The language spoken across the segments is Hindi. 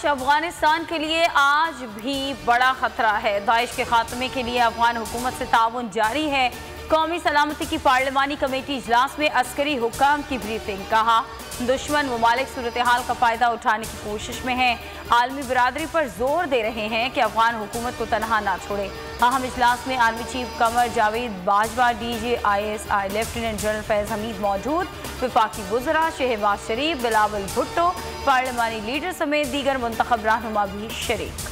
अफगानिस्तान के लिए आज भी बड़ा खतरा है। दाइश के खात्मे के लिए अफगान हुकूमत से ताउन जारी है। कौमी सलामती की पार्लिमानी कमेटी इजलास में अस्करी हुक्काम की ब्रीफिंग। कहा, दुश्मन ममालिक सूरत हाल का फ़ायदा उठाने की कोशिश में हैं। आलमी बिरादरी पर जोर दे रहे हैं कि अफगान हुकूमत को तनहा ना छोड़े। अहम इजलास में army chief Qamar Javed Bajwa, DGISI lieutenant general Faiz Hameed मौजूद। वफाकी वज़रा शहबाज शरीफ, बिलावल भुट्टो, पार्लिमानी लीडर समेत दीगर मुंतखब रहनुमा भी शरीक।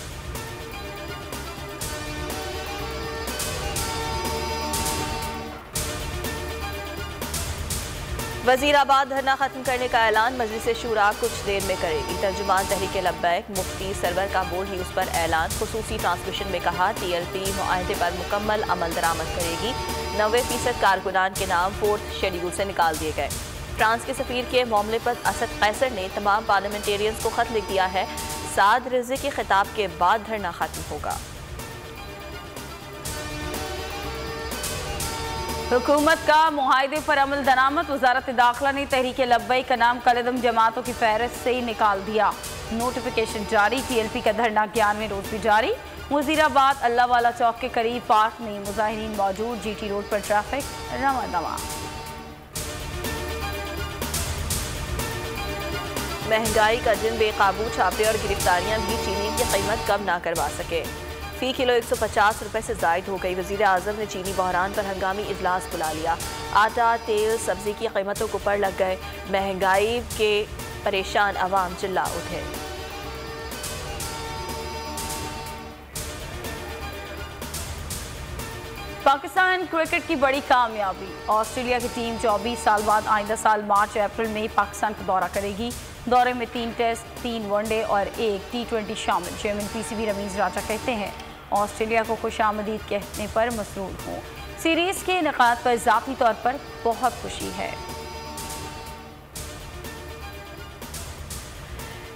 वजीराबाद धरना खत्म करने का ऐलान मजलिस शूरा कुछ देर में करेगी। तर्जुमान तहरीक लब्बैक मुफ्ती सरवर का बोर्ड न्यूज़ पर ऐलान। खुसूसी ट्रांसमिशन में कहा, TLP मुआहदे पर मुकम्मल अमल दरामद करेगी। 90% कारकुनान के नाम 4th शेड्यूल से निकाल दिए गए। फ्रांस के सफीर के मामले पर असद कैसर ने तमाम पार्लियामेंटेरियंस को खत लिख दिया है। साद रिज़वी के खिताब के बाद धरना खत्म होगा। हुकूमत का मुआहदे पर अमल दरामद। वजारत दाखिला ने तहरीक लब्बैक का नाम कलदम जमातों की फहरिस्त से ही निकाल दिया। नोटिफिकेशन जारी। TLP का धरना 11वें रोज भी जारी। वजीराबाद अल्लाह वाला चौक के करीब पार्क में मुजाहिरीन मौजूद। GT रोड पर ट्रैफिक रवा दवा। महंगाई का दिन बेकाबू। छापे और गिरफ्तारियां भी चीनी की कीमत कम ना करवा सके। फी किलो 150 रुपये से जायद हो गई। वज़ीर आज़म ने चीनी बहरान पर हंगामी इजलास बुला लिया। आटा, तेल, सब्जी की कीमतों को पर लग गए। महंगाई के परेशान अवाम चिल्ला उठे। पाकिस्तान क्रिकेट की बड़ी कामयाबी। ऑस्ट्रेलिया की टीम 24 साल बाद आइंदा साल मार्च अप्रैल में पाकिस्तान का दौरा करेगी। दौरे में 3 टेस्ट, 3 वनडे और 1 T20 शामिल। चेयरमैन PCB रमीज राजा कहते हैं, ऑस्ट्रेलिया को खुशामदीद कहने पर मसरूर हूँ। सीरीज के इनेकाद पर ज़ाती तौर पर बहुत खुशी है।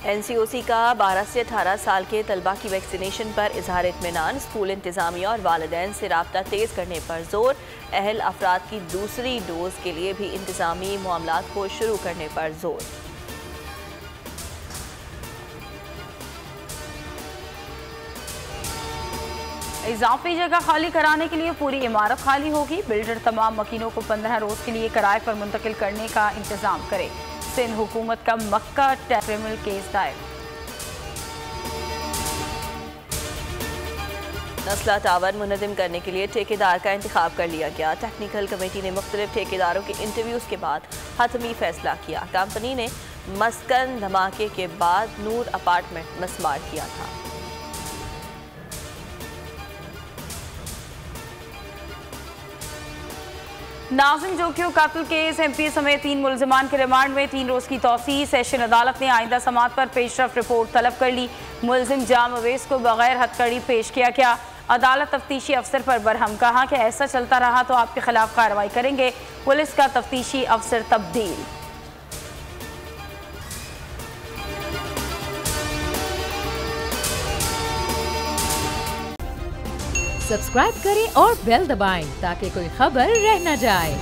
NCOC का 12 से 18 साल के तलबा की वैक्सीनेशन पर इजहार इत्मीनान। स्कूल इंतजामिया और वालिदैन से राब्ता तेज़ करने पर जोर। अहल अफराद की दूसरी डोज के लिए भी इंतजामी मामलात को शुरू करने पर जोर। इजाफी जगह खाली कराने के लिए पूरी इमारत खाली होगी। बिल्डर तमाम मकीनों को 15 रोज के लिए किराए पर मुंतकिल करने का इंतजाम करे। सिंध हुकूमत का मक्का क्रिमिनल केस दायर। नस्ला टावर मुनज़्ज़म करने के लिए ठेकेदार का इंतखाब कर लिया गया। टेक्निकल कमेटी ने मुख्तलिफ ठेकेदारों के इंटरव्यूज़ के बाद हतमी फैसला किया। कंपनी ने मस्कन धमाके के बाद नूर अपार्टमेंट मस्मार किया था। नाज़िम जोकियों कातिल केस। MP समेत 3 मुलजमान के रिमांड में 3 रोज की तौसीह। सेशन अदालत ने आइंदा समाअत पर पेशरफ रिपोर्ट तलब कर ली। मुलजिम जाम अवैस को बगैर हथकड़ी पेश किया गया। अदालत तफ्तीशी अफसर पर बरहम। कहा कि ऐसा चलता रहा तो आपके खिलाफ कार्रवाई करेंगे। पुलिस का तफ्तीशी अफसर तब्दील। सब्सक्राइब करें और बेल दबाएं ताकि कोई खबर रह न जाए।